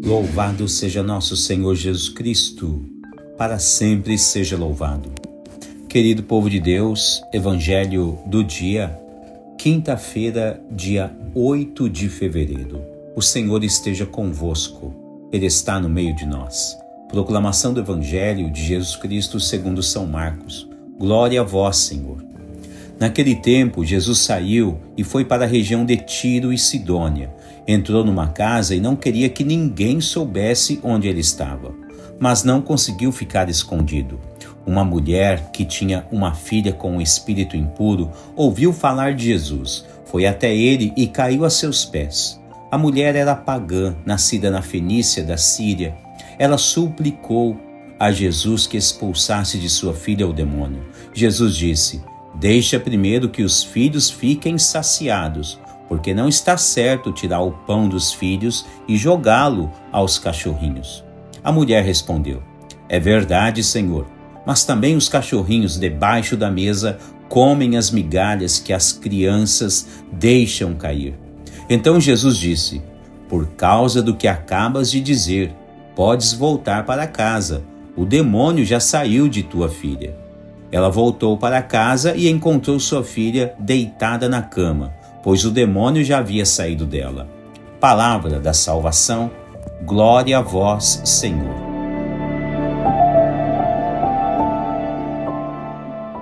Louvado seja nosso Senhor Jesus Cristo, para sempre seja louvado. Querido povo de Deus, Evangelho do dia, quinta-feira, dia 8 de fevereiro. O Senhor esteja convosco, Ele está no meio de nós. Proclamação do Evangelho de Jesus Cristo segundo São Marcos. Glória a vós, Senhor. Naquele tempo, Jesus saiu e foi para a região de Tiro e Sidônia. Entrou numa casa e não queria que ninguém soubesse onde ele estava, mas não conseguiu ficar escondido. Uma mulher que tinha uma filha com um espírito impuro ouviu falar de Jesus, foi até ele e caiu a seus pés. A mulher era pagã, nascida na Fenícia da Síria. Ela suplicou a Jesus que expulsasse de sua filha o demônio. Jesus disse: "Deixa primeiro que os filhos fiquem saciados, porque não está certo tirar o pão dos filhos e jogá-lo aos cachorrinhos." A mulher respondeu: "É verdade, Senhor, mas também os cachorrinhos debaixo da mesa comem as migalhas que as crianças deixam cair." Então Jesus disse: "Por causa do que acabas de dizer, podes voltar para casa. O demônio já saiu de tua filha." Ela voltou para casa e encontrou sua filha deitada na cama, pois o demônio já havia saído dela. Palavra da salvação, glória a vós, Senhor.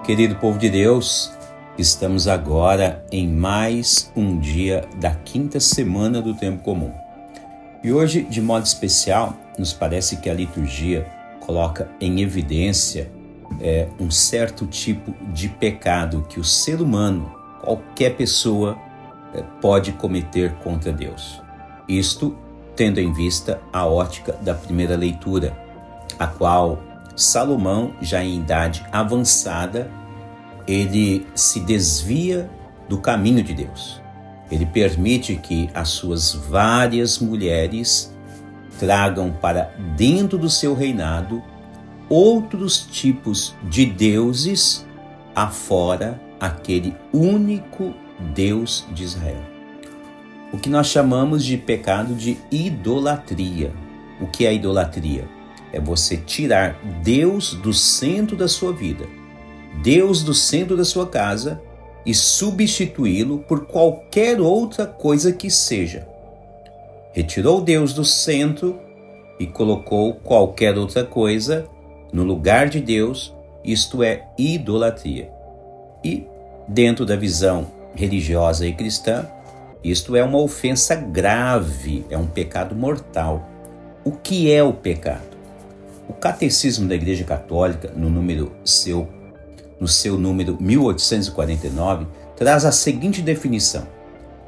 Querido povo de Deus, estamos agora em mais um dia da quinta semana do tempo comum. E hoje, de modo especial, nos parece que a liturgia coloca em evidência um certo tipo de pecado que o ser humano, qualquer pessoa, pode cometer contra Deus. Isto tendo em vista a ótica da primeira leitura, a qual Salomão, já em idade avançada, ele se desvia do caminho de Deus. Ele permite que as suas várias mulheres tragam para dentro do seu reinado outros tipos de deuses afora aquele único Deus de Israel. O que nós chamamos de pecado de idolatria. O que é idolatria? É você tirar Deus do centro da sua vida, Deus do centro da sua casa e substituí-lo por qualquer outra coisa que seja. Retirou Deus do centro e colocou qualquer outra coisa no lugar de Deus, isto é idolatria. E dentro da visão religiosa e cristã, isto é uma ofensa grave, é um pecado mortal. O que é o pecado? O Catecismo da Igreja Católica, no seu número 1849, traz a seguinte definição: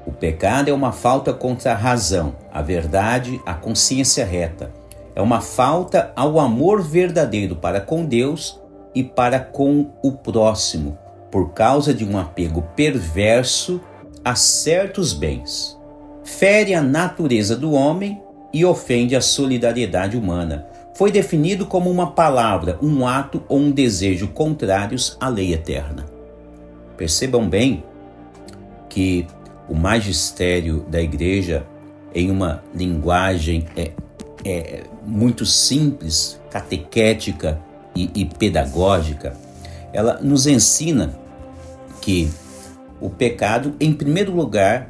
o pecado é uma falta contra a razão, a verdade, a consciência reta. É uma falta ao amor verdadeiro para com Deus e para com o próximo, por causa de um apego perverso a certos bens. Fere a natureza do homem e ofende a solidariedade humana. Foi definido como uma palavra, um ato ou um desejo contrários à lei eterna. Percebam bem que o magistério da Igreja, em uma linguagem muito simples, catequética e pedagógica, ela nos ensina que o pecado, em primeiro lugar,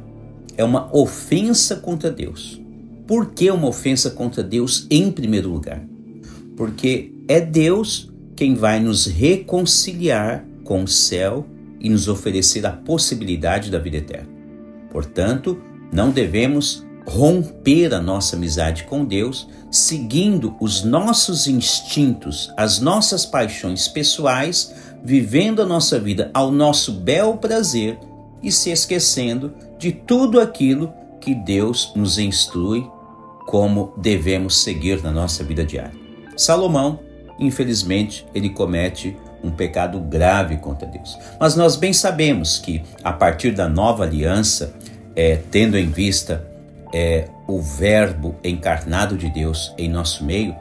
é uma ofensa contra Deus. Por que uma ofensa contra Deus em primeiro lugar? Porque é Deus quem vai nos reconciliar com o céu e nos oferecer a possibilidade da vida eterna. Portanto, não devemos romper a nossa amizade com Deus seguindo os nossos instintos, as nossas paixões pessoais, vivendo a nossa vida ao nosso bel prazer e se esquecendo de tudo aquilo que Deus nos instrui como devemos seguir na nossa vida diária. Salomão, infelizmente, ele comete um pecado grave contra Deus. Mas nós bem sabemos que, a partir da nova aliança, tendo em vista o verbo encarnado de Deus em nosso meio,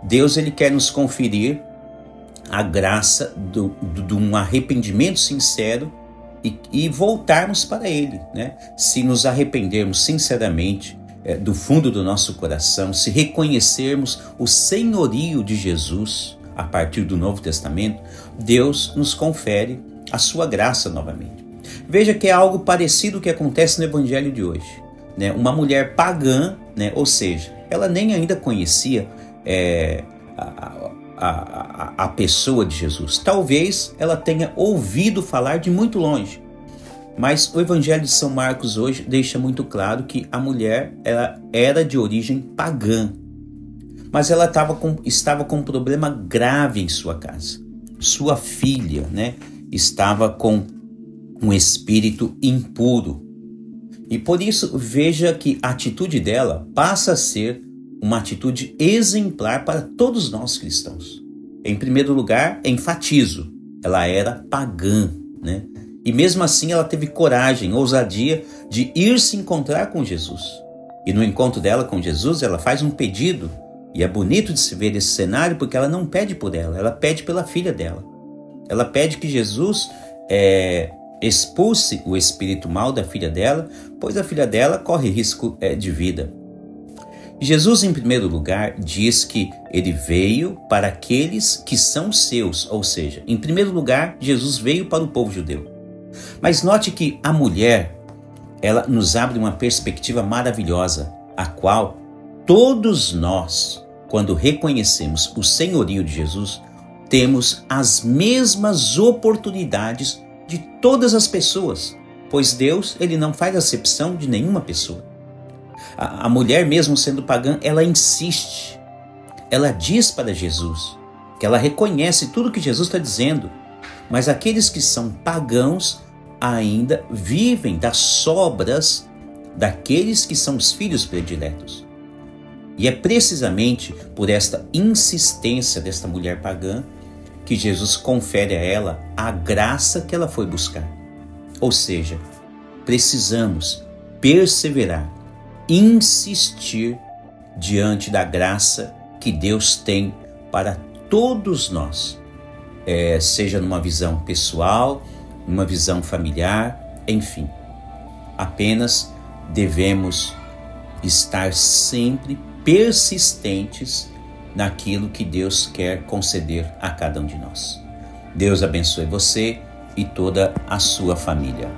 Deus ele quer nos conferir a graça de um arrependimento sincero e voltarmos para Ele, né? Se nos arrependermos sinceramente do fundo do nosso coração, se reconhecermos o senhorio de Jesus a partir do Novo Testamento, Deus nos confere a sua graça novamente. Veja que é algo parecido que acontece no Evangelho de hoje, né? Uma mulher pagã, né? Ou seja, ela nem ainda conhecia a pessoa de Jesus. Talvez ela tenha ouvido falar de muito longe, mas o Evangelho de São Marcos hoje deixa muito claro que a mulher ela era de origem pagã, mas ela estava com um problema grave em sua casa. Sua filha, né, estava com um espírito impuro. E por isso, veja que a atitude dela passa a ser uma atitude exemplar para todos nós cristãos. Em primeiro lugar, enfatizo, ela era pagã, né? E mesmo assim ela teve coragem, ousadia de ir se encontrar com Jesus. E no encontro dela com Jesus, ela faz um pedido. E é bonito de se ver esse cenário porque ela não pede por ela pede pela filha dela. Ela pede que Jesus expulse o espírito mau da filha dela, pois a filha dela corre risco de vida. Jesus, em primeiro lugar, diz que ele veio para aqueles que são seus, ou seja, em primeiro lugar, Jesus veio para o povo judeu. Mas note que a mulher, ela nos abre uma perspectiva maravilhosa, a qual todos nós, quando reconhecemos o senhorio de Jesus, temos as mesmas oportunidades de todas as pessoas, pois Deus ele não faz acepção de nenhuma pessoa. A mulher, mesmo sendo pagã, ela insiste, ela diz para Jesus que ela reconhece tudo que Jesus está dizendo, mas aqueles que são pagãos ainda vivem das sobras daqueles que são os filhos prediletos. E é precisamente por esta insistência desta mulher pagã que Jesus confere a ela a graça que ela foi buscar. Ou seja, precisamos perseverar, insistir diante da graça que Deus tem para todos nós, seja numa visão pessoal, numa visão familiar, enfim. Apenas devemos estar sempre persistentes naquilo que Deus quer conceder a cada um de nós. Deus abençoe você e toda a sua família.